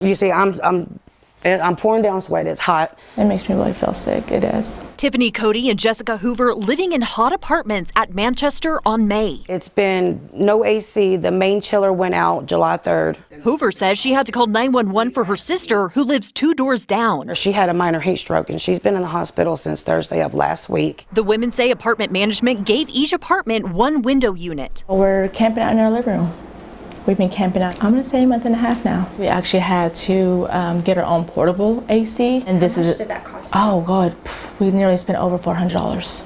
You see, I'm pouring down sweat. It's hot. It makes me really feel sick. It is. Tiffany Cody and Jessica Hoover living in hot apartments at Manchester on May. It's been no AC. The main chiller went out July 3rd. Hoover says she had to call 911 for her sister who lives 2 doors down. She had a minor heat stroke and she's been in the hospital since Thursday of last week. The women say apartment management gave each apartment 1 window unit. We're camping out in our living room. We've been camping out, I'm gonna say a month and a half now. We actually had to get our own portable AC. And this How much did that cost? Oh God, we nearly spent over $400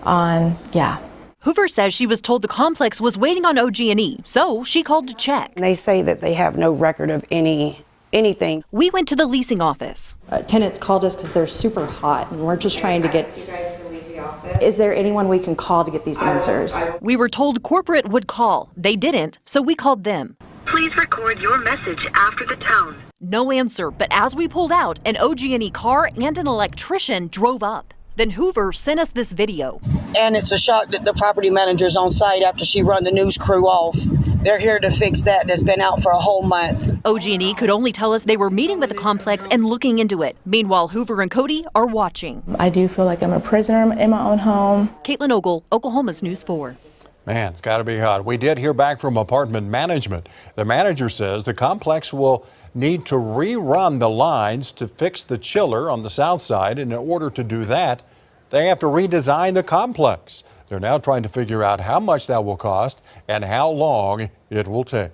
on, yeah. Hoover says she was told the complex was waiting on OG&E, so she called to check. They say that they have no record of anything. We went to the leasing office. Tenants called us because they're super hot and we're just trying to get. Is there anyone we can call to get these answers? We were told corporate would call. They didn't, so we called them. Please record your message after the tone. No answer, but as we pulled out, an OG&E car and an electrician drove up. Then Hoover sent us this video. And it's a shock that the property manager's on site after she run the news crew off. They're here to fix that. That's been out for a whole month. OG&E could only tell us they were meeting with the complex and looking into it. Meanwhile, Hoover and Cody are watching. I do feel like I'm a prisoner in my own home. Caitlin Ogle, Oklahoma's News 4. Man, it's got to be hot. We did hear back from apartment management. The manager says the complex will need to rerun the lines to fix the chiller on the south side. And in order to do that, they have to redesign the complex. They're now trying to figure out how much that will cost and how long it will take.